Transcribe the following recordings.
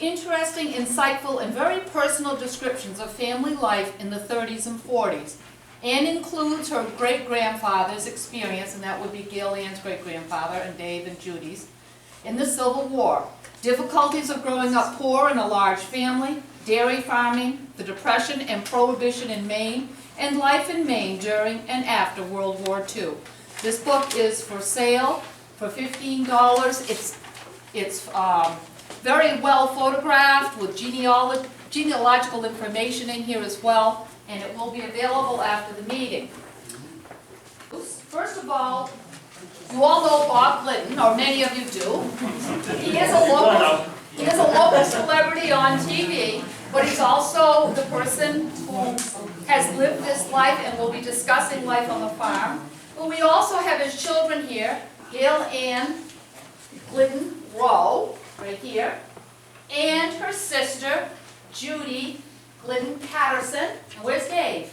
Interesting, insightful, and very personal descriptions of family life in the 30s and 40s, and includes her great-grandfather's experience, and that would be Gail Ann's great-grandfather and Dave and Judy's, in the Civil War, difficulties of growing up poor in a large family, dairy farming, the Depression and Prohibition in Maine, and life in Maine during and after World War II. This book is for sale for $15. It's very well photographed with genealogical information in here as well, and it will be available after the meeting. First of all, you all know Bob Glidden, or many of you do. He is a local celebrity on TV, but he's also the person who has lived this life and will be discussing life on the farm. But we also have his children here, Gail Ann Glidden Rowe, right here, and her sister, Judy Glidden Patterson. And where's Dave?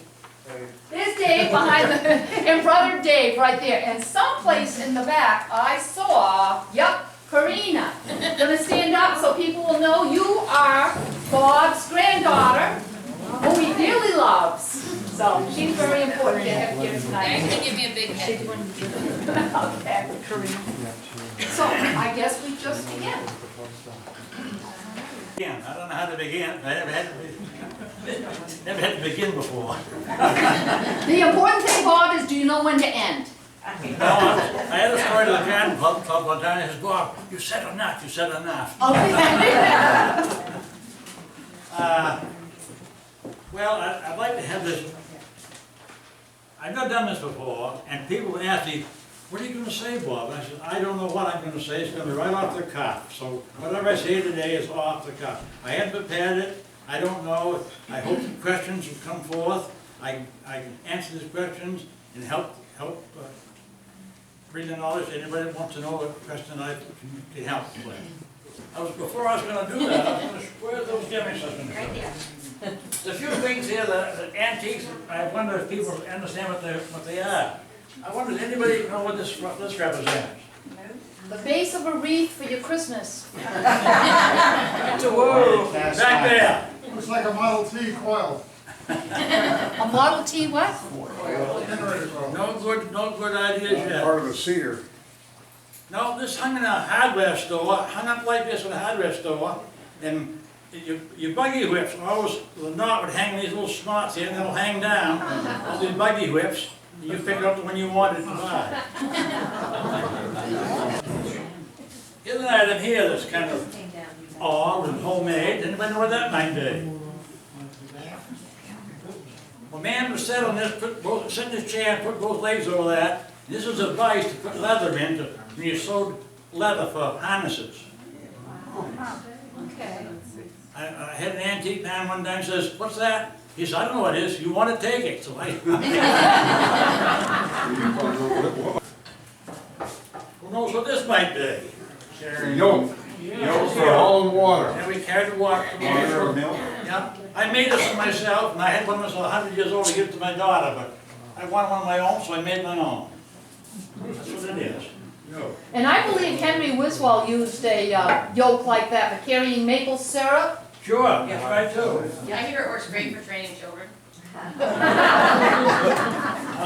There's Dave behind the, and brother Dave right there. And someplace in the back, I saw, yep, Karina. Gonna stand up so people will know you are Bob's granddaughter, who he dearly loves. So she's very important to have here tonight. You can give me a big head. Okay, Karina. So I guess we just begin. I don't know how to begin. I never had to begin before. The important thing, Bob, is do you know when to end? No, I had a story to the garden club one time. He says, Bob, you said enough, you said enough. Okay. Well, I'd like to have this. I've not done this before, and people ask me, what are you going to say, Bob? And I said, I don't know what I'm going to say. It's going to be right off the cuff. So whatever I say today is off the cuff. I haven't prepared it. I don't know. I hope the questions will come forth. I can answer these questions and help bring the knowledge to anybody that wants to know a question I can help with. Before I was going to do that, I was going to square those gimmicks. Right there. There's a few things here that antiques. I wonder if people understand what they are. I wonder, does anybody know what this represents? The base of a wreath for your Christmas. Whoa! Back there. Looks like a Model T coil. A Model T what? No good ideas yet. Part of a cedar. No, this hung in a hardware store, hung up like this in a hardware store, and your buggy whips, always, the knot would hang these little snots here, and they'll hang down, all these buggy whips. You pick up the one you wanted to buy. Here's an item here that's kind of odd and homemade. Anybody know what that might be? A man was sat on this, sit in his chair and put both legs over that. This was a vise to put leather in when you sewed leather for harnesses. Okay. I had an antique man one time says, what's that? He said, I don't know what it is. You want to take it. So I who knows what this might be? Yoke. Yoke for hauling water. And we carried the water to the yeah. I made this for myself, and I had one that was 100 years old to give to my daughter, but I wanted one of my own, so I made my own. That's what it is. And I believe Henry Wiswell used a yoke like that for carrying maple syrup Sure, that's right too. I hear it works great for training children. Now,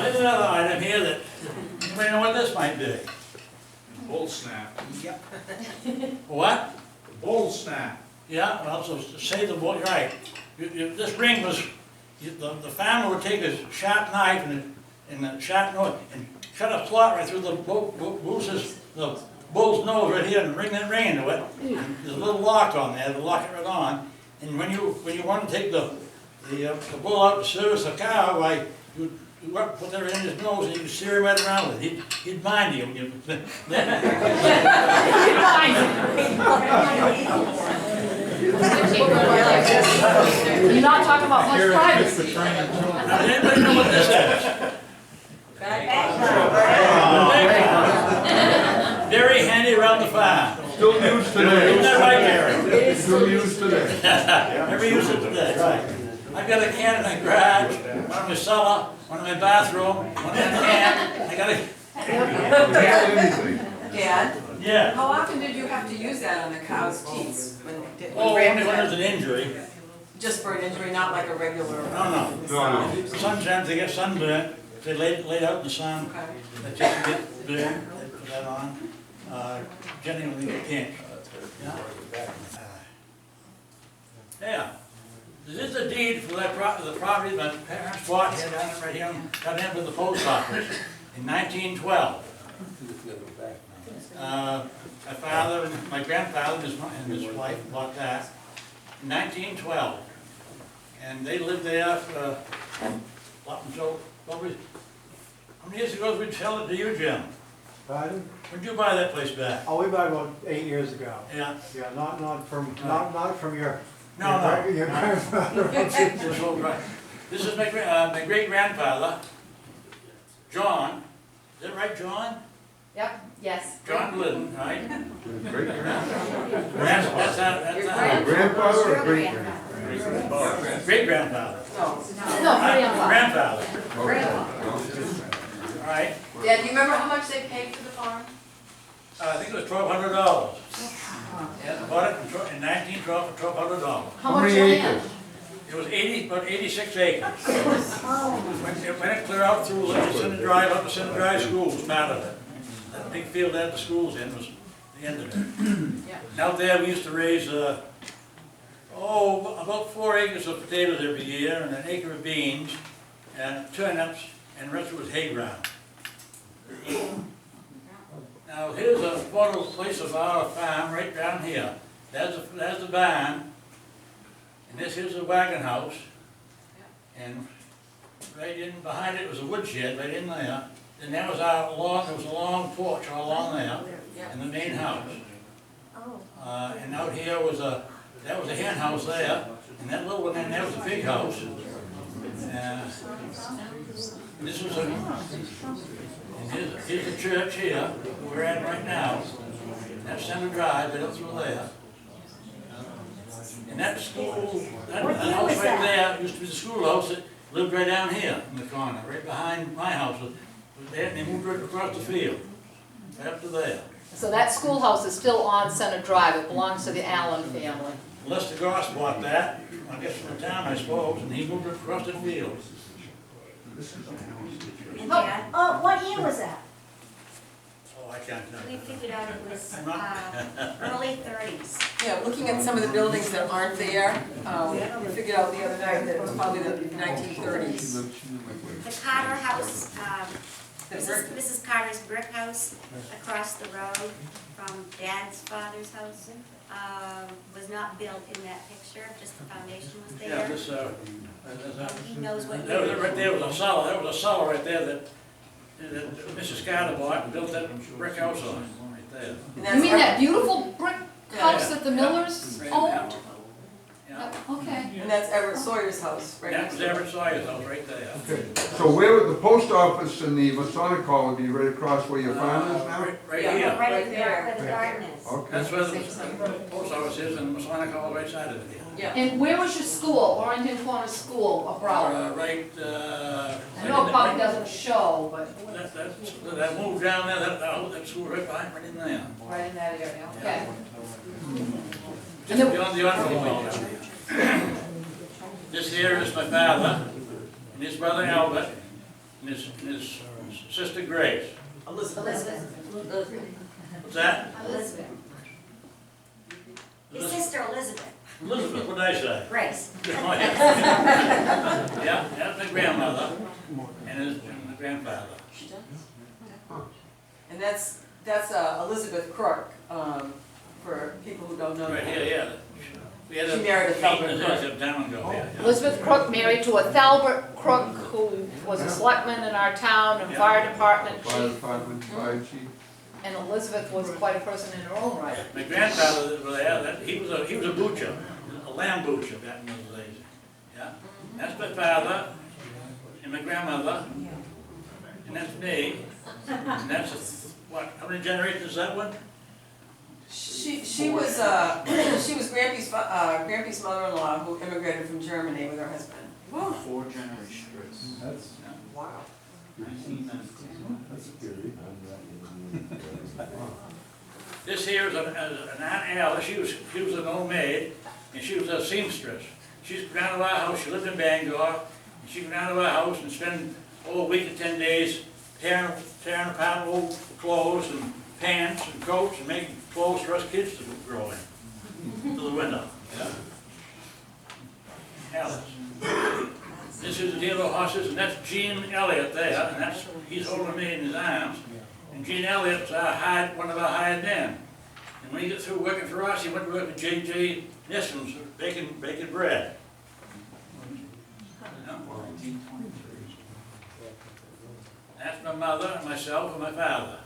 there's another item here that, anybody know what this might be? Bull snap. What? Bull snap. Yeah, well, so to say the boy, right, this ring was, the farmer would take a sharp knife and a sharp nose and cut a slot right through the bull's nose right here and bring that ring into it. And there's a little lock on there to lock it right on. And when you want to take the bull out to service a cow, why, you put that in his nose and you steer him right around with it. He'd mind you. You're not talking about much privacy. Now, does anybody know what this is? Very handy around the farm. Still used today. Isn't that right, Gary? Still used today. Never used it today, right. I've got a can in my garage, one in my cellar, one in my bathroom, one in my can. I got a, Anything. Dad, yeah. how often did you have to use that on the cow's teats? When Oh, only when there's an injury. Just for an injury, not like a regular? No. No. Sometimes they get sunburnt, if they laid out in the sun, Okay. they just get burned, they put that on. Generally when they get pinched. Yeah. This is a deed for that the property my parents bought here down right here, down here with the post office in 1912. My father and my grandfather and his wife bought that in 1912. And they lived there for up until, probably, how many years ago did we sell it to you, Jim? Pardon? When did you buy that place back? Oh, we bought about 8 years ago. Yeah. Yeah, not from your. No. Your grandfather. This is my great grandfather, John. Is that right, John? Yep, yes. John Glidden, right? Great grandfather. That's our Grandfather or great grandfather? great grandfather. No. No, grandfather. Grandfather. All right. Dad, do you remember how much they paid for the farm? I think it was $1,200. Yeah, I bought it in 1912 for $1,200. How How much many land? acres? It was about 86 acres. When it clear out through the Center Drive, up to Center Drive School was part of it. That big field that the schools in was the end of it. And out there, we used to raise, about 4 acres of potatoes every year, and an acre of beans, and turnips, and the rest was hay ground. Now, here's a photo place of our farm right down here. There's the barn, and this is the wagon house. And right in behind it was a woodshed right in there. And there was there was a long porch all along there, and the main house. And out here was that was a hen house there, and that little one in there was a big house. And this was and here's the church here, where we're at right now. That's Center Drive, right up through there. And that school, that house right there used to be the schoolhouse that lived right down here in the corner, right behind my house. And they moved right across the field, right up to there. So that schoolhouse is still on Center Drive, it belongs to the Allen family. Lester Goss bought that, I guess from the town, I suppose, and he moved it across the field. And Dad, What year was that? Oh, I can't we know. figured out it was early 30s. Yeah, looking at some of the buildings that aren't there, we figured out the other night that it was probably the 1930s. The Carter House, Mrs. Carter's brick house across the road from Dad's father's house, was not built in that picture, just the foundation was Yeah, there. this, And he knows what that was, year. right there was a cellar, that was a cellar right there that Mrs. Carter bought and built that brick house on, right there. And You that's mean our- that beautiful brick house Yeah. that the Millers owned? Yeah, Okay. And that's Everett Sawyer's house, right that next was to it. Everett Sawyer's house right there. So where would the post office and the Masonic Hall would be right across where your farm is now? Right Yeah. here. Right Right there, there. where the garden is. Okay. That's where the post office is and the Masonic Hall right side of it here. Yeah. And where was your school, Orrington Corner School of Broward? Right, I know it probably doesn't show, but that moved down there, that school right behind, right in there. right in that area, okay. Just beyond the automobile building. This here is my father, and his brother Albert, and his sister Grace. Elizabeth. What's that? Elizabeth. His sister Elizabeth. Elizabeth, what did I say? Grace. Oh, yeah, that's my grandmother, and my grandfather. And that's Elizabeth Crook, for people who don't know. Right here, yeah. We had She married a Thalbert meeting Crook. some time ago, yeah. Elizabeth Crook married to a Thalbert Crook who was a selectman in our town and fire department Fire chief. department, fire chief. And Elizabeth was quite a person in her own right. My grandfather, he was a butcher, a lamb butcher back in those days. Yeah, that's my father, and my grandmother, and that's me, and that's, what, how many generations is that one? She was Grampy's mother-in-law who immigrated from Germany with her husband. 4 generations. That's, Wow. 1919. that's scary. This here is an Aunt Alice. She was an old maid, and she was a seamstress. She'd go down to our house. She lived in Bangor, and she'd go down to our house and spend a week to 10 days tearing apart old clothes and pants and coats and making clothes for us kids to grow in to the winter. Yeah. Alice. This is the deal of horses, and that's Gene Elliott there, and he's holding me in his arms. And Gene Elliott's one of our hired men. And when he got through working for us, he went to work with J.J. Nissen's baking bread. Yeah. 1923. That's my mother, and myself, and my father.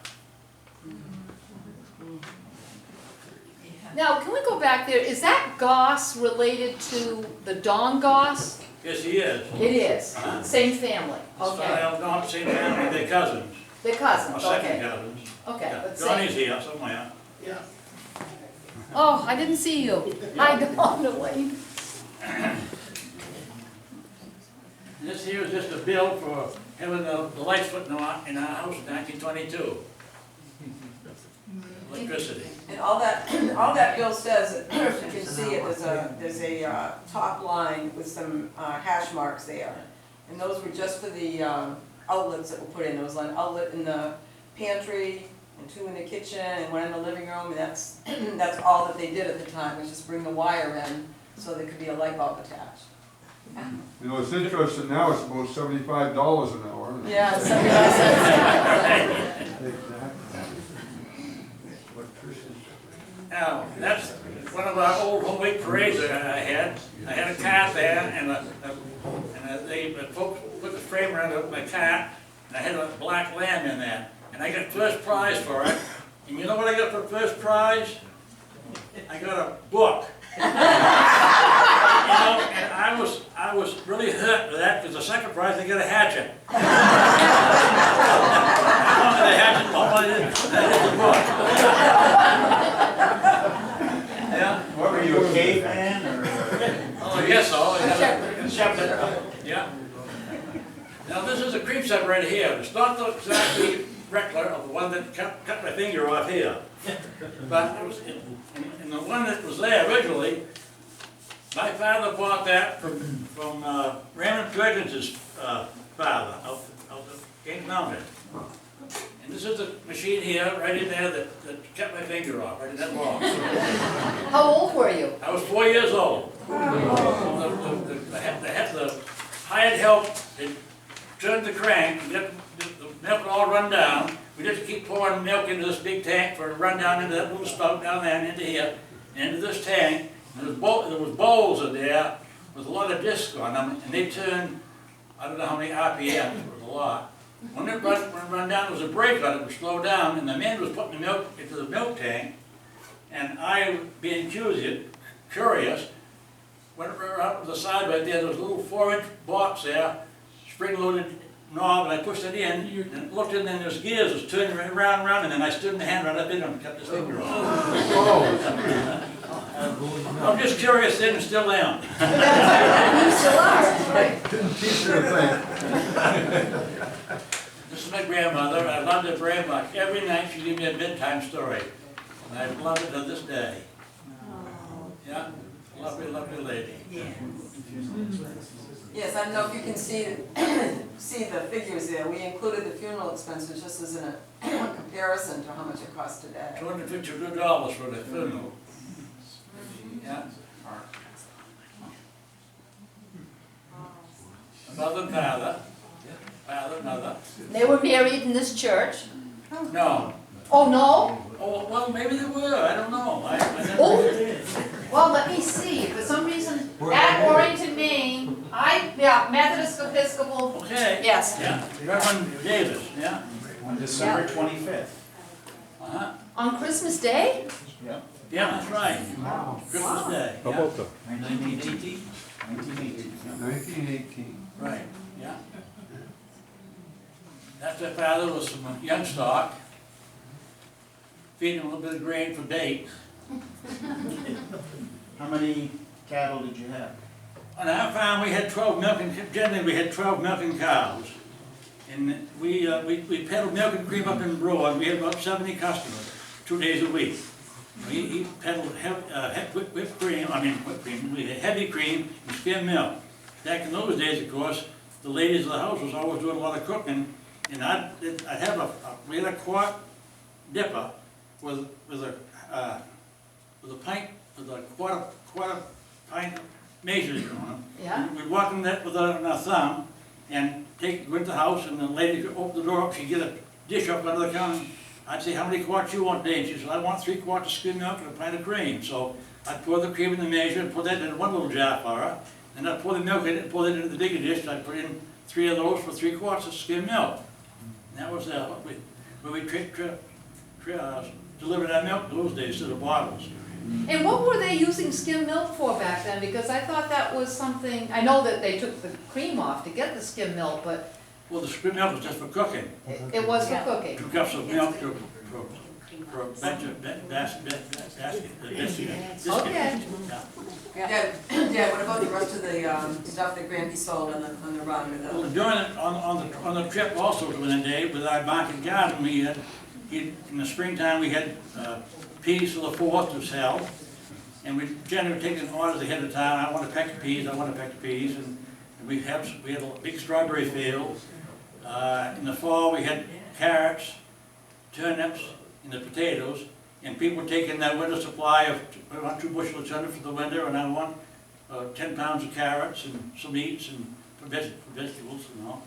Now, can we go back there? Is that Goss related to the Don Goss? Yes, he is. It is. Same family. Okay. Not the same family, they're cousins. They're Or cousins, second okay. cousins. Okay, Yeah. but Johnny's same. here somewhere. Yeah. Oh, I didn't see you. Hi, Don, Elaine. This here is just a bill for having the lights put in our house in 1922. Electricity. And all that bill says, if you can see it, there's a top line with some hash marks there. And those were just for the outlets that were put in. There was an outlet in the pantry, and 2 in the kitchen, and 1 in the living room, and that's all that they did at the time, was just bring the wire in so there could be a light bulb attached. You know, it's interesting now, it's about $75 an hour. Yeah, 75 cents. Now, that's one of our old home week parades that I had. I had a cart there, and the folks put the frame around my cart, and I had a black lamb in that. And I got first prize for it. And you know what I got for first prize? I got a book. You know, and I was really hurt with that, because the second prize, I got a hatchet. I wanted the hatchet, I did the book. Yeah. What were you, a caveman or? Oh, I guess so. Yeah. Now, this is a cream set right here. It's not the exactly replica of the one that cut my finger off here. But it was in the one that was there originally, my father bought that from Raymond Perkins's father out of Kings Mountain. And this is the machine here, right in there, that cut my finger off, right in that wall. How old were you? I was 4 years old. The hired help, they turned the crank, and let the milk all run down. We just keep pouring milk into this big tank for it to run down into that little spout down there and into here, and into this tank. And there was bowls in there with a lot of discs on them, and they turned, I don't know how many RPMs, it was a lot. When it run down, there was a brake on it, would slow down, and the man was putting the milk into the milk tank, and I, being curious, went around to the side right there was a little 4-inch box there, spring-loaded knob, and I pushed it in, and looked in, and there's gears, it was turning round and round, and then I stood in the hand right up in and cut this finger off. I'm just curious then and still am. You still are. Didn't teach her a thing. This is my grandmother. I loved her very much. Every night she gave me a bedtime story. And I love it to this day. Yeah? Lovely, lovely lady. Yes, I don't know if you can see, see the figures there. We included the funeral expenses just as a comparison to how much it cost today. $252 for the funeral. Yeah. Mother, father, mother. They were married in this church? No. Oh, no? Oh, well, maybe they were, I don't know. I never Oh. did. Well, let me see, for some reason, at Orrington, Maine, Methodist Episcopal, Okay. yes. Yeah, Reverend Davis, yeah. On December 25th. Uh-huh. On Christmas Day? Yep. Yeah, that's right. Wow. Christmas Day. How Yeah. about the 1918? 1918. 1918? Right, yeah. That's their father was from young stock. Feeding a little bit of grain for bait. How many cattle did you have? On our farm, we had 12 milking, generally we had 12 milking cows. And we peddled milk and cream up in Broad. We had about 70 customers, 2 days a week. We peddled whipped cream, we had heavy cream and skim milk. Back in those days, of course, the ladies of the house was always doing a lot of cooking. And I'd have we had a quart dipper with a quarter pint measures on them. Yeah. We'd walk in that with our thumb and go into the house, and the lady would open the door up, she'd get a dish up under the counter. I'd say, how many quarts you want, Dave? She said, I want 3 quarts of skim milk and a pint of cream. So I'd pour the cream in the measure and put that in one little jar for her. And I'd pour the milk in it and pour it into the bigger dish. I'd put in 3 of those for 3 quarts of skim milk. And that was where we delivered our milk those days to the bottles. And what were they using skim milk for back then? Because I thought that was something, I know that they took the cream off to get the skim milk, but Well, the skim milk was just for cooking. it was for Yeah. cooking. 2 cups of milk for a basket. Okay. Yeah, yeah, what about the rest of the stuff that Grampy sold on the run with Well, the? during on the trip also during the day with our market garden, we had, in the springtime, we had peas for the 4th to sell. And we generally taken orders ahead of time. I want a peck of peas, I want a peck of peas. And we had a big strawberry field. In the fall, we had carrots, turnips, and the potatoes. And people taking their winter supply of, I want 2 bushels of turnip for the winter, and I want 10 pounds of carrots and some meats and for vegetables and all.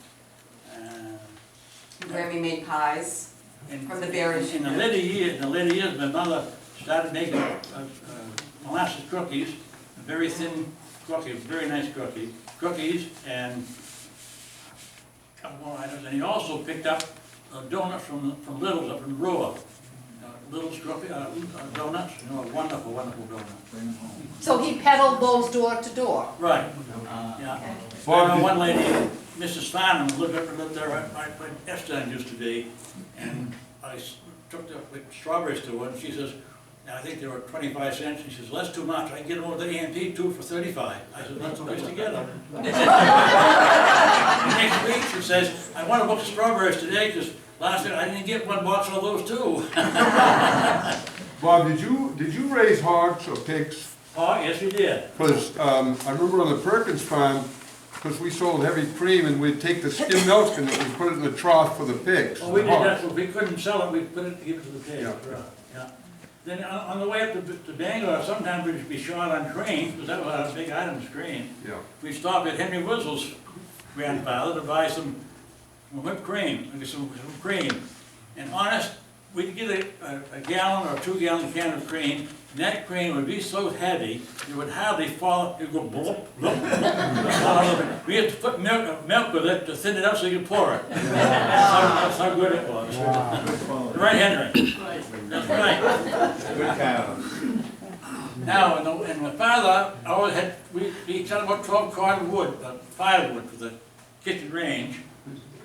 Grammy made pies And from the berries. in the later years, my mother started making molasses cookies, very thin cookies, very nice cookies, and a couple more items. And he also picked up donuts from Little's up in Brewer. Little's donuts, you know, wonderful, wonderful donuts. So he peddled those door to door? Right, yeah. Bob, One lady, Mrs. Farnham, lived there right where Epstein used to be, and I took the strawberries to her, and she says, I think they were 25 cents. She says, well, that's too much. I can get them over the AMP 2 for 35. I said, that's the place to get them. Next week, she says, I want a box of strawberries today, because last year I didn't get 1 box of those too. Bob, did you raise hogs or pigs? Oh, yes, we did. Because I remember on the Perkins farm, because we sold heavy cream, and we'd take the skim milk and we put it in the trough for the pigs. Well, we the did hogs. that, so if we couldn't sell it, we put it to give it to the pigs. Yeah. Yeah. Then on the way up to Bangor, sometimes we'd be short on trains, because that was our big items, train. Yeah. We'd stop at Henry Whistle's grandfather to buy some whipped cream, some cream. And honest, we'd get a gallon or 2-gallon can of cream, and that cream would be so heavy, it would hardly fall, it would go blop, blop, blop. We had to put milk with it to thin it up so you could pour it. That's how good it was. Right, Henry? That's right. Good cows. Now, and my father always had, we cut about 12 cord of wood, firewood for the kitchen range.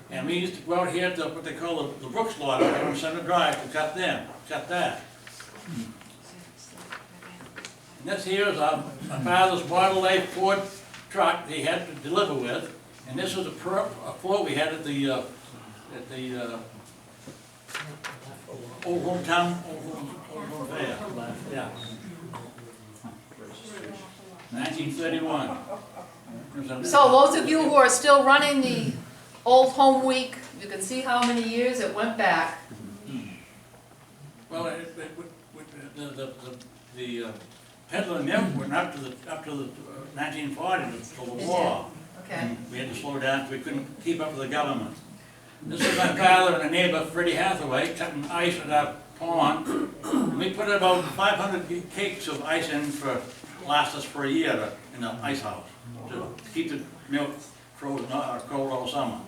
And we used to go out here to what they call the Brooks lot out on Center Drive to cut that. And this here is my father's Model A Ford truck he had to deliver with. And this was a float we had at the Old Hometown Fair. Yeah. 1931. So those of you who are still running the Old Home Week, you can see how many years it went back. Well, the peddling milk went up to the 1940s till the war. Okay. And we had to slow down because we couldn't keep up with the government. This is my father and a neighbor, Freddie Hathaway, cutting ice at our pond. And we put about 500 cakes of ice in for, last us for a year in the ice house to keep the milk frozen or cold all summer.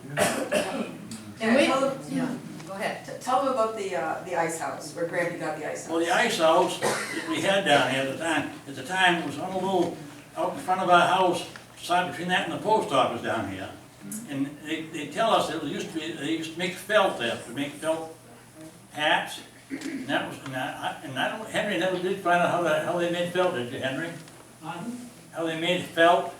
And we, Tell them- yeah, go ahead. Tell them about the ice house, where Grampy got the ice house. Well, the ice house that we had down here at the time it was on a little, out in front of our house, side between that and the post office down here. And they tell us that it used to be, they used to make felt there, to make felt hats. And that was, and I don't, Henry never did find out how they made felt, did you, Henry? How they made felt,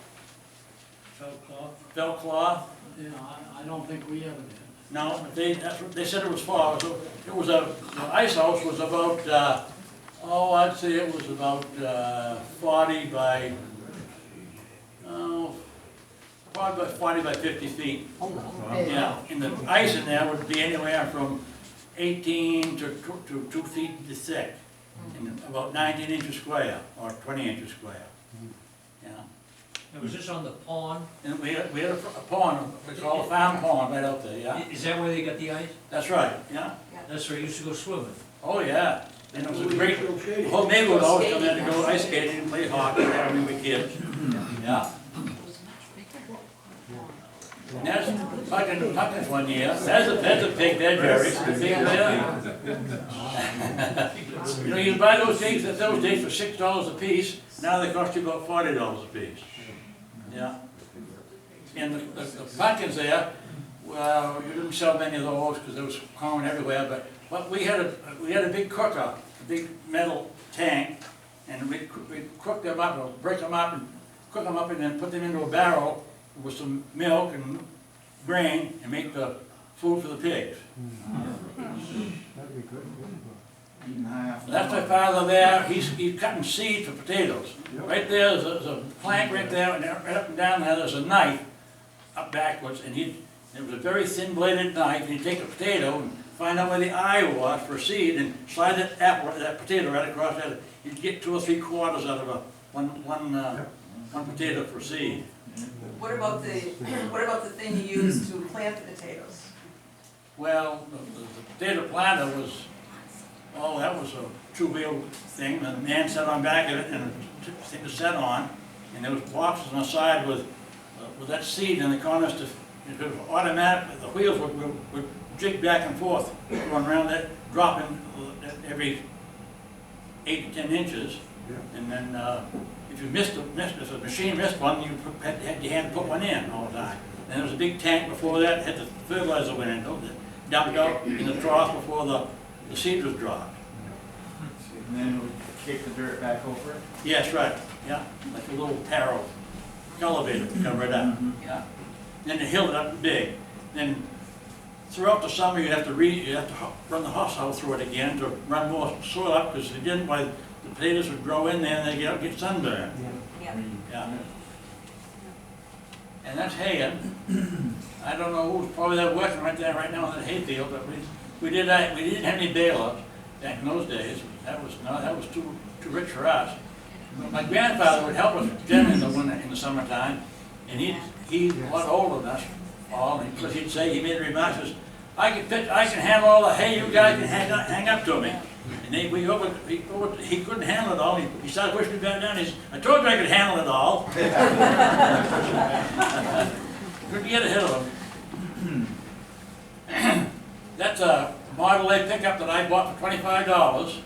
Felt cloth? felt cloth? Yeah, I don't think we ever did. No, but that's what they said it was for. So it was the ice house was about, I'd say it was about 40 by 50 feet. Yeah, and the ice in there would be anywhere from 18 to 2 feet thick, and about 19 inches square, or 20 inches square. Yeah, Now, was this on the pond? and we had a pond, we call a farm pond right out there, yeah? Is that where they got the ice? That's right, yeah. That's where you used to go swimming? Oh, yeah, and it was a great, the whole neighborhood always come in to go ice skating and play hockey there when we were kids. Yeah. And that's fucking Puckins one year, that's a pig there, Jerry, it's a pig there. You know, you buy those things at those days for $6 a piece, now they cost you about $40 a piece. Yeah. And the pumpkins there, well, you didn't sell many of those because there was common everywhere, but we had a big cooker, a big metal tank, and we'd cook them up, or break them up and cook them up and then put them into a barrel with some milk and grain and make the food for the pigs. That'd be good. Eating half. That's my father there, he's cutting seed for potatoes. Right there's a plank right there, and right up and down there, there's a knife up backwards, and it was a very thin bladed knife, and he'd take a potato and find out where the eye was for seed, and slide that potato right across that. You'd get 2 or 3 quarters out of one potato for seed. What about the thing you use to plant the potatoes? Well, the potato planter was, that was a 2-wheel thing, and the man sat on back of it, and the thing was set on, and there was boxes on the side with that seed in the corners to, it was automatic, the wheels would jig back and forth, going around that, dropping every 8 to 10 inches, and then if you if the machine missed one, you had your hand to put one in all the time. And there was a big tank before that, had the fertilizer went in, dumped out in the trough before the seed was dropped. And then it would kick the dirt back over it? Yes, right, yeah, like a little barrel, elevator to cover it up, yeah. Then the hill it up big. Then throughout the summer, you have to run the horse hoe through it again to run more soil up, because if you didn't, why the potatoes would grow in there and they get sunburned. Yeah. Yeah. And that's haying. I don't know who's probably there working right there right now in that hayfield, but we didn't have any baler back in those days. That was too rich for us. But my grandfather would help us generally in the summertime, and he was a lot older than us all, and because he'd say, he made a remark, says, I can handle all the hay, you guys can hang up to me. And he couldn't handle it all. He started pushing me back down. He said, I told you I could handle it all. Couldn't get ahead of him. That's a Model A pickup that I bought for $25.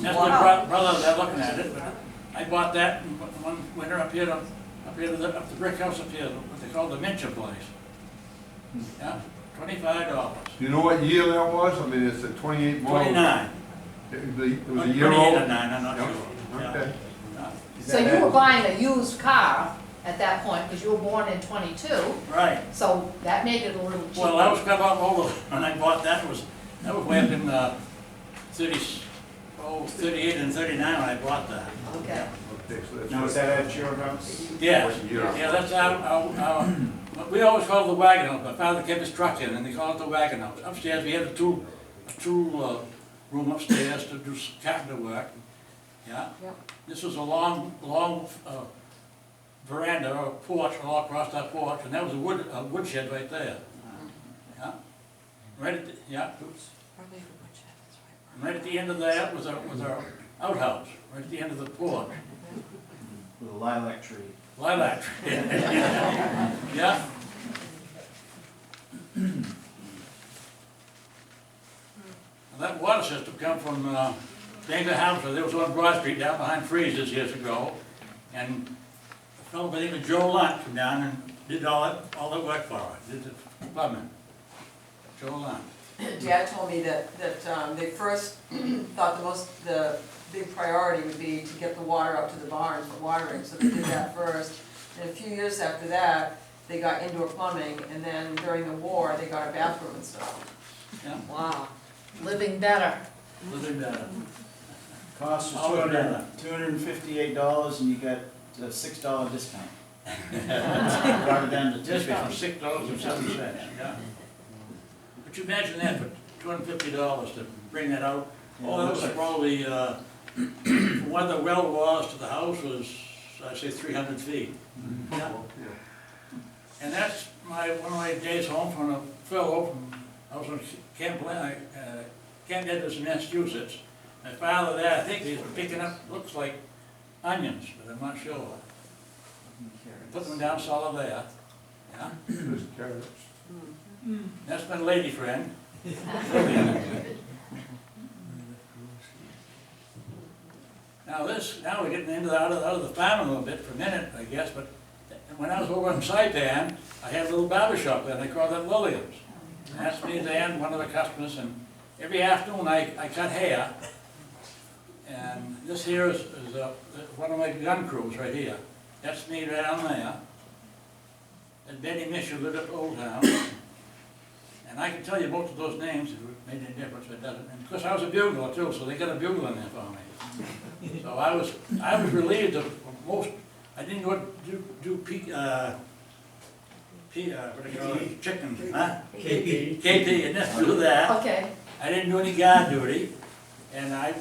That's my brother there looking at it. But I bought that one winter up the brick house up here, what they call the Mincha place. Yeah, $25. You know what year that was? I mean, it's a 28 model. 29. It was a year 28 old? or 9, I'm not Yep. sure. Yeah. Okay. So you were buying a used car at that point, because you were born in 22, Right. so that made it a little cheaper. Well, that was kind of older when I bought that. That was way up in 38 and 39 when I bought that. Okay. Okay, so that's Now, is that at your house? Yeah, Yeah. yeah, that's we always call it the wagon house. My father kept his truck in, and they call it the wagon house. Upstairs, we have a tool room upstairs to do carpenter work, yeah? Yep. This was a long veranda or porch all across that porch, and that was a woodshed right there, yeah? Right at the, yeah, oops. Probably the woodshed, that's right. And right at the end of that was our outhouse, right at the end of the porch. With a lilac tree. Lilac tree. Yeah. And that water system come from Danger House, there was on Broad Street down behind Freezes years ago. And a fellow by the name of Joe Lunt came down and did all that work for us, did the plumbing. Joe Lunt. Dad told me that they first thought the big priority would be to get the water up to the barn for watering, so they did that first. And a few years after that, they got indoor plumbing, and then during the war, they got a bathroom installed. Yeah, Wow, living better. living better. Cost Oh, was yeah. $258 and you got a $6 discount. Brought it down to Discount $250. $6.07, yeah. But you imagine that for $250 to bring that out. Yeah, Oh, that was looks like- probably, from where the well was to the house was, I'd say 300 feet. Yeah. And that's one of my days home from a fellow from, I was in Camp Edwards in Massachusetts. My father there, I think he was picking up, looks like onions, but I'm not sure. Put them down solid there, yeah. There's carrots. That's my lady friend. Now we're getting into out of the farm a little bit for a minute, I guess, but when I was over in Saipan, I had a little barber shop there, and they called it Lillian's. And that's me, Dan, one of the customers, and every afternoon I cut hair. And this here is one of my gun crews right here. That's me down there. And Benny Misher lived up Old Town. And I can tell you both of those names, if it made any difference, but it doesn't. And of course, I was a bugler too, so they got a bugle in there for me. So I was relieved of most, I didn't go do chicken, huh? KP, I didn't do that. Okay. I didn't do any guard duty, and I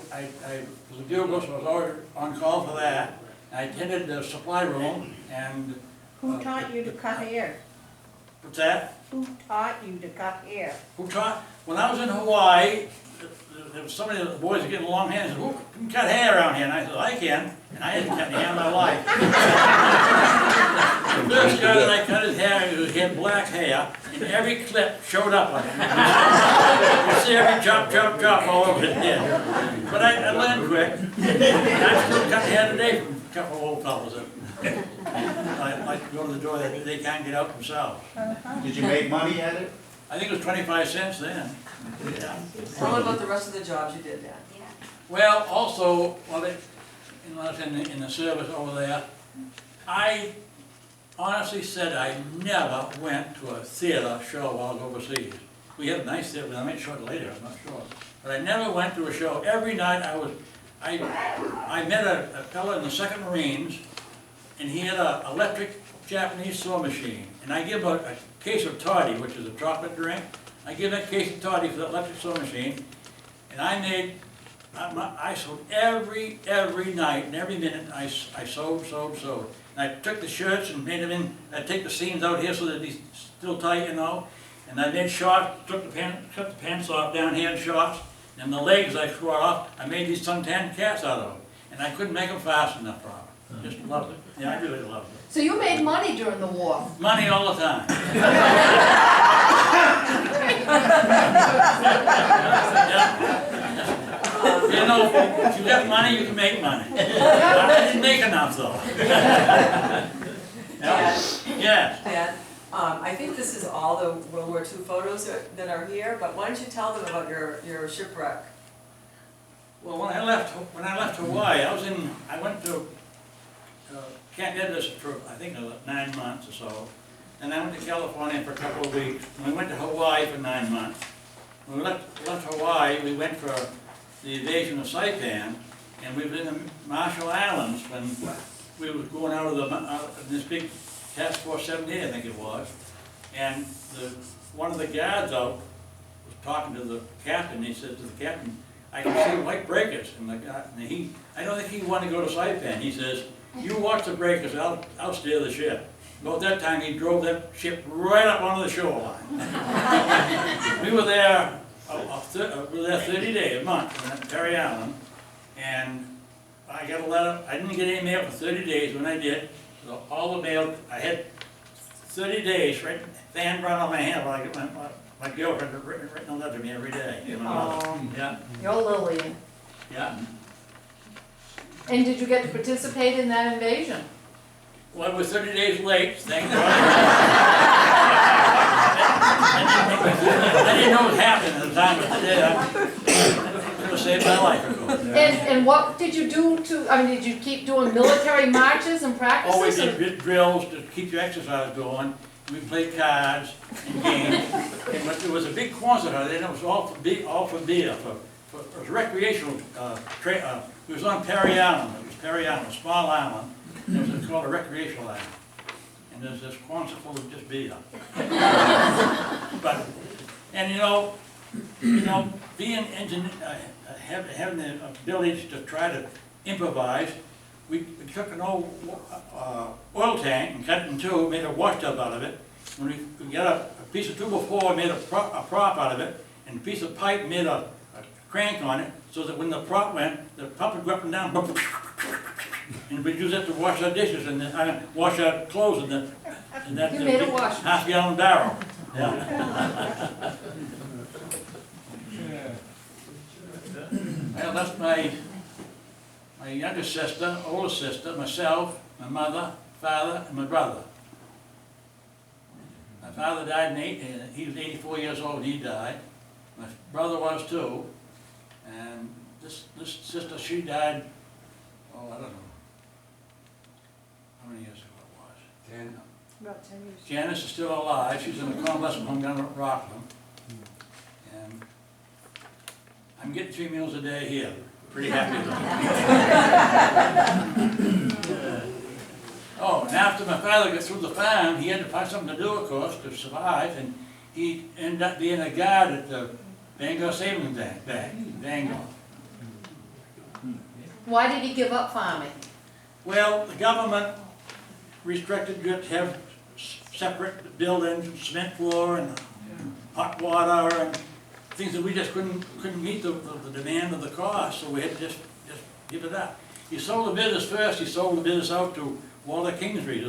was a bugler, so I was already on call for that. I attended the supply room, and Who taught you to cut hair? what's that? Who taught you to cut hair? Who taught? When I was in Hawaii, there was somebody, the boys were getting long hair, and said, who can cut hair around here? And I said, I can, and I hadn't cut any hair in my life. The first guy that I cut his hair, he had black hair, and every clip showed up on it. You see every chop all over his head. But I learned quick, and I still cut hair today from a couple of old fellas that I like to go to the door, they can't get out themselves. Did you make money at it? I think it was 25 cents then. Yeah. Tell me about the rest of the jobs you did, Dad. Yeah. Well, also, while I was in the service over there, I honestly said I never went to a theater show while I was overseas. We had a nice theater, but I might show it later, I'm not sure. But I never went to a show. Every night I met a fellow in the 2nd Marines, and he had an electric Japanese sewing machine. And I give a case of toddy, which is a chocolate drink. I give that case of toddy for the electric sewing machine, and I sewed every night and every minute. I sewed. And I took the shirts and made them in. I take the seams out here so that they're still tight, you know. And I made shorts. Cut the pants off down here in shorts, and the legs I screwed off. I made these suntan caps out of them, and I couldn't make them fast enough for them. Just loved it. Yeah, I really loved it. So you made money during the war? Money all the time. Yeah. You know, if you got money, you can make money. I didn't make enough though. Yeah. Yes. Dad, I think this is all the World War II photos that are here, but why don't you tell them about your shipwreck? Well, when I left Hawaii, I went to Camp Edwards for I think 9 months or so, and I went to California for a couple of weeks. And we went to Hawaii for 9 months. When we left Hawaii, we went for the invasion of Saipan, And we was in the Marshall Islands when we was going out of this big Task Force 70, I think it was. And one of the guards out was talking to the captain. He said to the captain, I can see white breakers. And I don't think he wanted to go to Saipan. He says, you watch the breakers, I'll steer the ship. About that time, he drove that ship right up onto the shoreline. We were there 30 days, a month, in Perry Island, and I got a letter. I didn't get any mail for 30 days. When I did, so all the mail, I had 30 days, right, fan run on my hand while I get my girlfriend had written a letter to me every day. You know? Yeah, You're Lillian. yeah. And did you get to participate in that invasion? Well, I was 30 days late, thank God. I didn't know what happened at the time, but today I could have saved my life. And what did you do did you keep doing military marches and practices? Always did drills to keep your exercise going. We played cards and games. And there was a big concert out there, and it was all for beer, it was recreational. It was on Perry Island. It was Perry Island, a small island. It was called a recreational island. And there's this concert full of just beer. And being having the ability to try to improvise, we took an old oil tank and cut it in two, made a washtub out of it. When we got a piece of 2x4, made a prop out of it, and a piece of pipe made a crank on it, so that when the prop went, the pump would go up and down, and we'd use it to wash our dishes and wash our clothes in that You made a wash. half-gallon barrel. Yeah. Well, that's my younger sister, older sister, myself, my mother, father, and my brother. My father died he was 84 years old when he died. My brother was too. And this sister, she died, I don't know how many years ago it was. 10. About 10 years. Janice is still alive. She's in a convalescent home down at Rockland. And I'm getting 3 meals a day here. Pretty happy with that. Oh, and after my father got through the farm, he had to find something to do, of course, to survive. And he ended up being a guard at the Bangor Savings Bank, Bangor. Why did he give up farming? Well, the government restricted you to have separate buildings, cement floor, and hot water, and things that we just couldn't meet the demand of the cost, so we had to just give it up. He sold the business first. He sold the business out to Walter Kingsbury.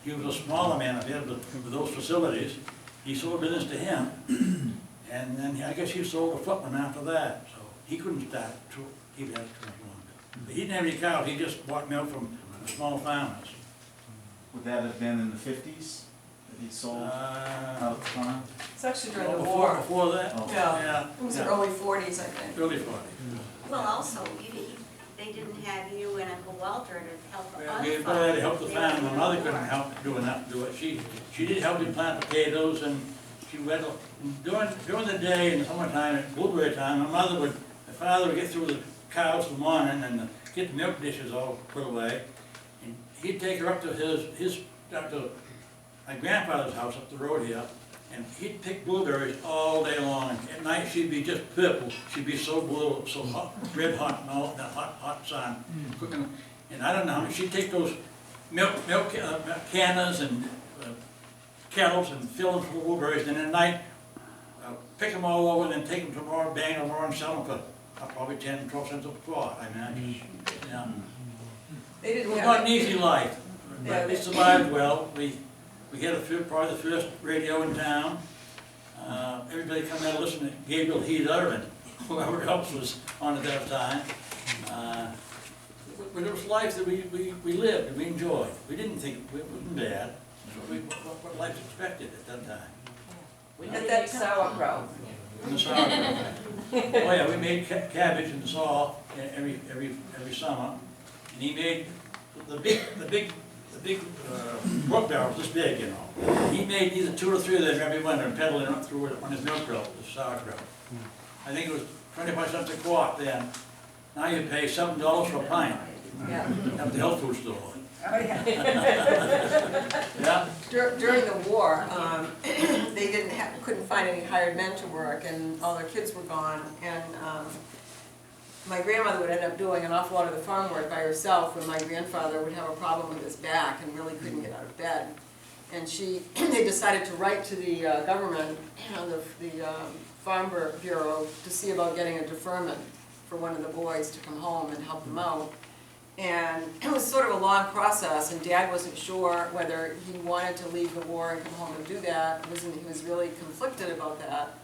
He was a smaller man up here with those facilities. He sold the business to him, and then I guess he sold the footman after that. So he couldn't start. He had too much longer. But he didn't have any cows. He just bought milk from small farmers. Would that have been in the 50s that he sold out the farm? It's actually during the Before war. Before that? Oh. Yeah, it was the early 40s, I think. Early 40s. Well, also, they didn't have you and Uncle Walter to help the We other had to help the farm. My mother couldn't help do it. She did help me plant potatoes, and she went during the day in the summertime, at blueberry time. My father would get through the cows in the morning and get the milk dishes all put away, and he'd take her up to my grandfather's house up the road here, and he'd pick blueberries all day long. At night she'd be just purple. She'd be so blue, so hot, red hot, and all that hot sun. Cooking. And I don't know how many. She'd take those milk canners and kettles and fill them full of blueberries, and at night pick them all over, and then take them to Bangor and sell them for probably 10, 12 cents a quart, I imagine. Yeah. They It didn't was have not an easy life, Yeah, but we survived well. We had probably the first radio in town. Everybody come out and listen to Gabriel Heater and whoever else was on at that time. But it was life that we lived and we enjoyed. We didn't think it wasn't bad. What life expected at that time. We had that sauerkraut. In the sauerkraut. Oh yeah, we made cabbage in the saw every summer, and he made the big pork barrels this big, you know. He made either 2 or 3 of them every winter and peddling it through it on his milk grill, the sauerkraut. I think it was 25 cents a quart then. Now you pay $7 for a pint Yeah. at the health food store. Oh, yeah. Yeah? During the war, they couldn't find any hired men to work, and all their kids were gone, and my grandmother would end up doing an awful lot of the farm work by herself when my grandfather would have a problem with his back and really couldn't get out of bed. And they decided to write to the government, the Farm Bureau, to see about getting a deferment for one of the boys to come home and help them out. And it was sort of a long process, and Dad wasn't sure whether he wanted to leave the war and come home and do that. He was really conflicted about that.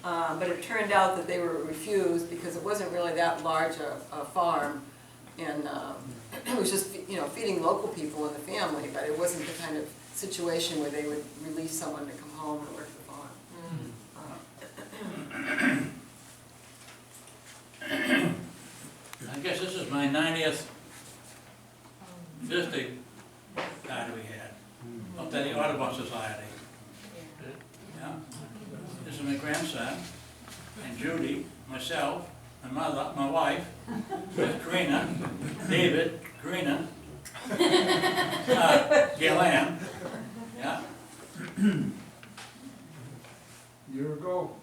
But it turned out that they were refused because it wasn't really that large a farm. And it was just, feeding local people in the family, but it wasn't the kind of situation where they would release someone to come home and work the farm. I guess this is my 90th birthday party we had, up at the Audubon Society. Yeah. This is my grandson, and Judy, myself, my mother, my wife, Karina, David, Karina, Gail-Ann, yeah. Year ago.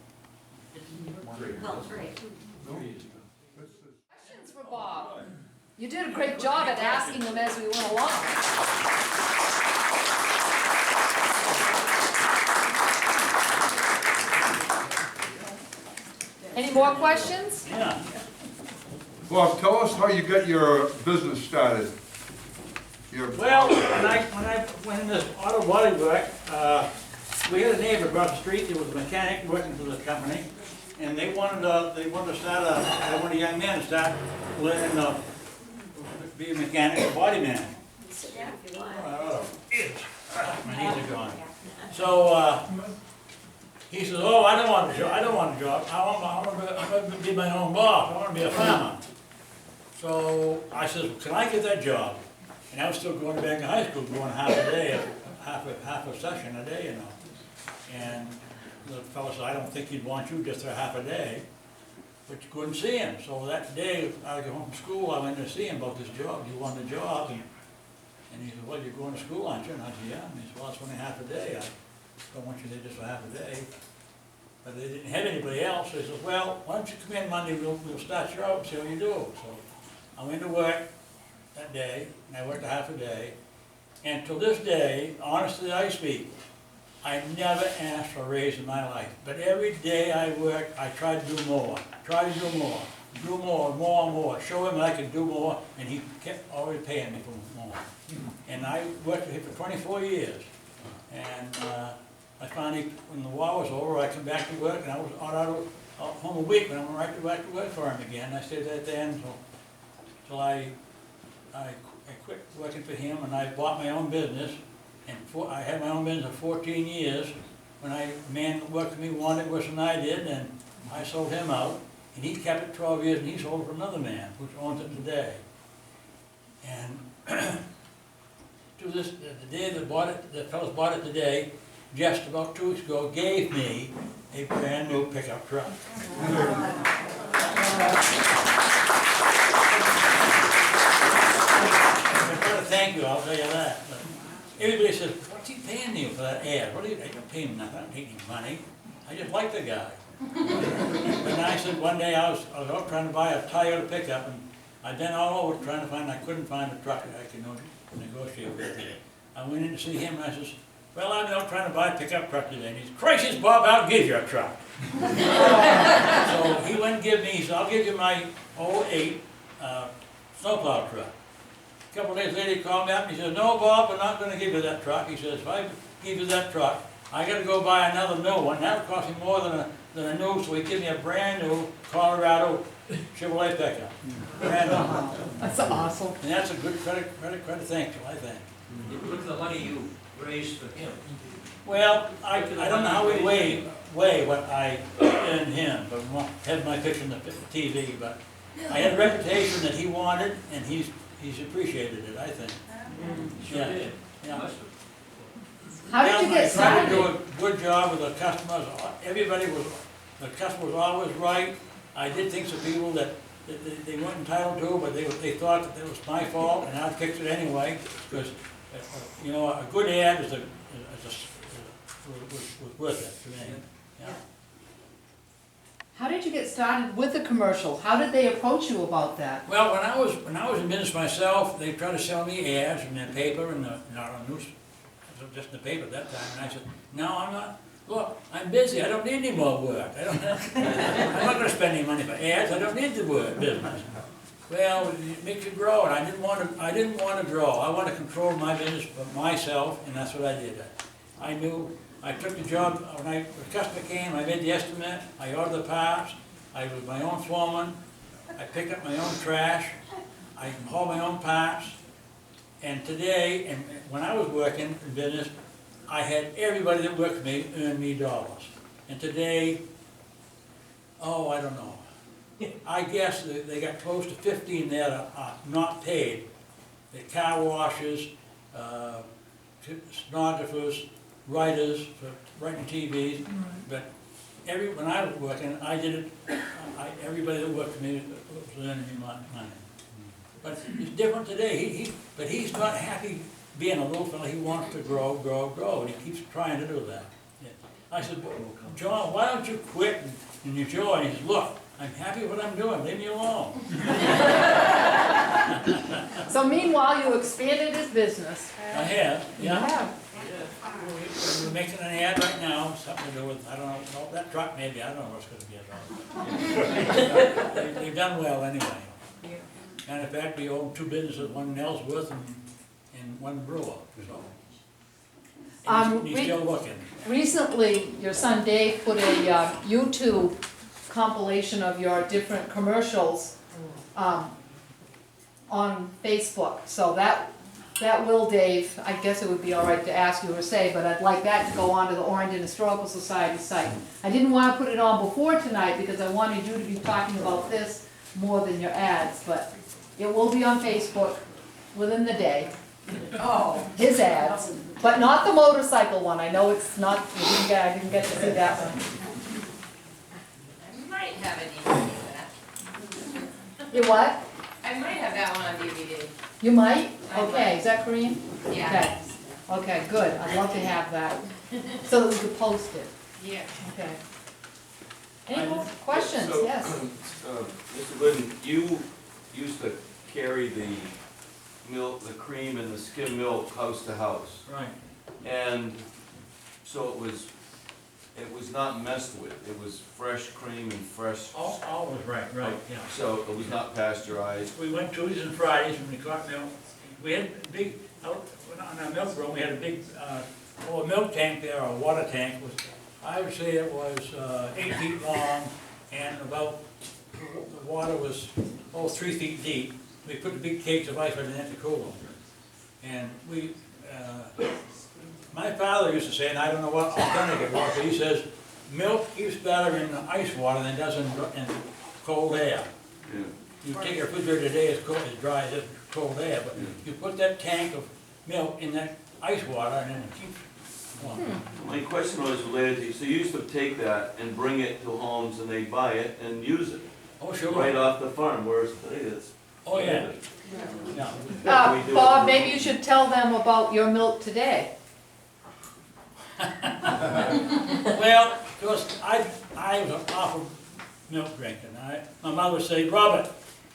Questions for Bob? You did a great job at asking them as we went along. Any more questions? Yeah. Bob, tell us how you got your business started. Well, when I went in this auto body work, we had a neighbor across the street. There was a mechanic working for this company, and they wanted to start a young man to start learning to be a mechanic, a body man. Sit down if you want. My knees are gone. So he says, "Oh, I don't want a job. I want to be my own boss. I want to be a farmer." So I said, "Can I get that job?" And I was still going back to high school, going half a day, half a session a day, And the fellow said, "I don't think he'd want you just for half a day," but you couldn't see him. So that day, I got home from school, I went to see him about this job. "You want the job?" And he said, "Well, you're going to school, aren't you?" And I said, "Yeah." And he said, "Well, it's only half a day. I don't want you there just for half a day." But they didn't have anybody else. So he said, "Well, why don't you come in Monday, we'll start you out and see how you do." So I went to work that day, and I worked a half a day. And till this day, honestly I speak, I never asked for a raise in my life. But every day I worked, I tried to do more, more, show him I could do more, and he kept always paying me for more. And I worked with him for 24 years. And I finally, when the war was over, I come back to work, and I was home a week, and I went right back to work for him again. I stayed there then until I quit working for him, and I bought my own business. And I had my own business for 14 years. When a man that worked for me wanted worse than I did, and I sold him out. And he kept it 12 years, and he sold it for another man, which owns it today. And to this, the day that the fellows bought it today, just about 2 weeks ago, gave me a brand new pickup truck. Thank you, I'll tell you that. But everybody says, "What's he paying you for that ad?" "What are you paying him nothing? I don't take any money. I just like the guy." And I said, one day I was out trying to buy a Toyota pickup, and I'd been all over trying to find, I couldn't find a truck that I could negotiate with. I went in to see him, and I says, "Well, I'm out trying to buy a pickup truck today." And he says, "Crisis, Bob, I'll give you a truck." So he went and gave me, he said, "I'll give you my 08 snowplow truck." A couple of days later, he called me up and he said, "No, Bob, we're not going to give you that truck." He says, "If I give you that truck, I got to go buy another new one. That would cost me more than a new," so he gave me a brand new Colorado Chevrolet pickup. Brand new. That's awesome. And that's a good credit thank you, I think. Look at the money you raised for him. Well, I don't know how we weigh what I earned him, but had my picture in the TV, but I had a reputation that he wanted, and he's appreciated it, I think. Sure did. Yeah. Must have. How did you get I tried to do started? a good job with the customers. The customer was always right. I did things for people that they weren't entitled to, but they thought that it was my fault, and I'd fix it anyway, because, you know, a good ad was worth it to me, yeah. How did you get started with the commercial? How did they approach you about that? Well, when I was in business myself, they tried to sell me ads in the paper and not on news, just in the paper at that time, and I said, no, I'm not. Look, I'm busy, I don't need any more work. I'm not gonna spend any money for ads, I don't need the business. Well, it makes you grow, and I didn't want to grow. I want to control my business for myself, and that's what I did. I took the job, when the customer came, I made the estimate, I ordered the parts, I was my own foreman, I picked up my own trash, I hauled my own parts, and today, and when I was working in business, I had everybody that worked for me earn me dollars. And today, oh, I don't know. I guess they got close to 15 that are not paid. The car washes, stenographers, writers for writing TVs. But when I was working, I did it. Everybody that worked for me was earning me money. But it's different today. But he's not happy being a little fella. He wants to grow, and he keeps trying to do that. Yeah. I said, John, why don't you quit and enjoy? And he says, look, I'm happy with what I'm doing. Leave me alone. So meanwhile, you expanded his business. I have, yeah. You have. We're making an ad right now, something to do with, I don't know, that truck maybe, I don't know what's going to be about. They've done well anyway. And in fact, we own 2 businesses, one in Ellsworth and one brewer, so. And he's still looking. Recently, your son Dave put a YouTube compilation of your different commercials on Facebook. So that will, Dave, I guess it would be all right to ask you or say, but I'd like that to go onto the Orrington Historical Society site. I didn't want to put it on before tonight because I wanted you to be talking about this more than your ads, but it will be on Facebook within the day. Oh. His ads, but not the motorcycle one. I know it's not, I didn't get to see that one. I might have a DVD of that. You what? I might have that one on DVD. You might? I Okay, might. is that Korean? Yeah. Okay, good. I'd love to have that, so that we could post it. Yeah. Okay. Any more questions? So, Yes. Mr. Glidden, you used to carry the milk, the cream and the skim milk house to house. Right. And so it was not messed with. It was fresh cream and fresh. All was right, yeah. So it was not pasteurized. We went Tuesdays and Fridays when we caught milk. We had a big, on our milk room, we had a big, milk tank there, or water tank. I would say it was 8 feet long, and about, the water was, 3 feet deep. We put the big cakes of ice right in there to cool them. And my father used to say, and I don't know what alternative it was, but he says, milk keeps better in ice water than it does in cold air. Yeah. You take your refrigerator today, it's cold, it's dry, it's cold air, but you put that tank of milk in that ice water and then it keeps warm. My question was related to, so you used to take that and bring it to homes and they buy it and use it Oh, sure. right off the farm, whereas today it's. Oh, yeah. Yeah. Bob, maybe you should tell them about your milk today. Well, because I was an awful milk drinker. My mother would say, Robert,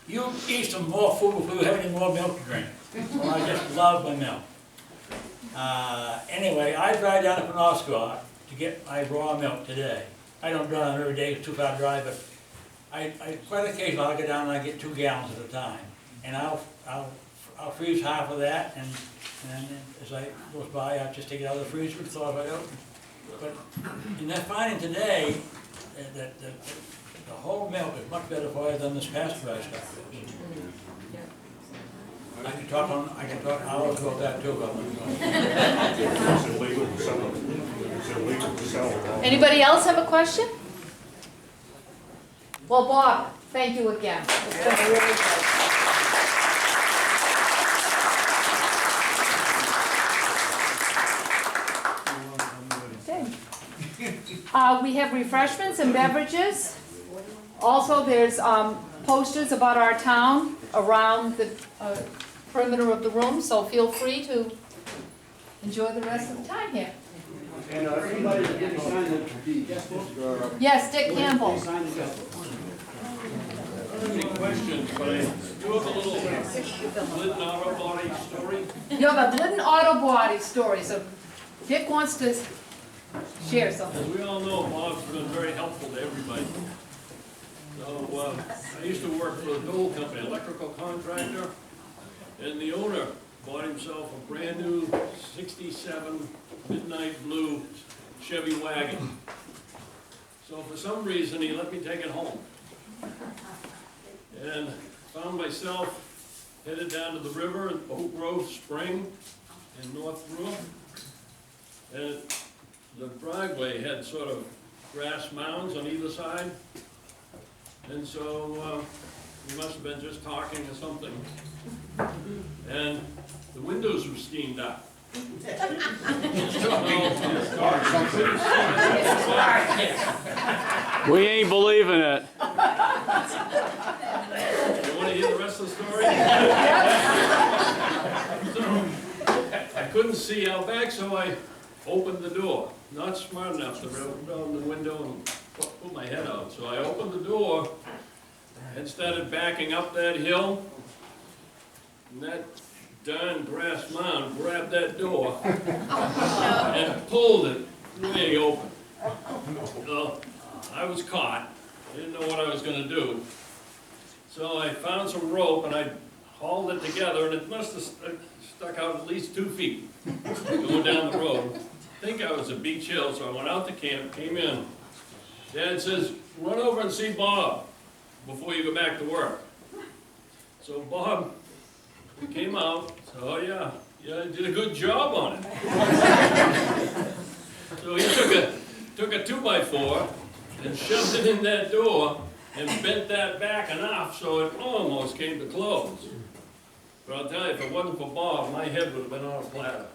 you eat some more food before you have any more milk to drink. So I just love my milk. Anyway, I drive down to Penobscot to get my raw milk today. I don't drive every day, it's too far to drive, but I quite occasionally I'll go down and I get 2 gallons at a time. And I'll freeze half of that, and as I goes by, I'll just take it out of the freezer and thaw it right open. But in that finding today, that the whole milk is much better for you than this pasteurized stuff is. I can talk hours about that too, but Anybody else have a question? Well, Bob, thank you again. It's been a really good. We have refreshments and beverages. Also, there's posters about our town around the perimeter of the room, so feel free to enjoy the rest of the time here. And everybody didn't sign the deed. Yes, Dick Campbell. Any questions, but I do have a little Glidden auto body story. You have a Glidden auto body story, so Dick wants to share something. As we all know, Bob's been very helpful to everybody. So, I used to work for the Dole Company, electrical contractor, and the owner bought himself a brand new '67 midnight blue Chevy wagon. So for some reason, he let me take it home. And found myself headed down to the river in Oak Grove Spring in North Brewer. And the driveway had sort of grass mounds on either side. And so we must have been just talking or something. And the windows were steamed up. We ain't believing it. You want to hear the rest of the story? So, I couldn't see out back, so I opened the door. Not smart enough to open the window and put my head out. So I opened the door and started backing up that hill. And that darn grass mound grabbed that door and pulled it way open. So I was caught. I didn't know what I was going to do. So I found some rope and I hauled it together, and it must have stuck out at least 2 feet going down the road. I think I was at Beach Hill, so I went out to camp, came in. Dad says, run over and see Bob before you go back to work. So Bob came out, said, oh yeah, I did a good job on it. So he took a 2x4 and shoved it in that door and bent that back enough so it almost came to close. But I'll tell you, if it wasn't for Bob, my head would have been on a platter.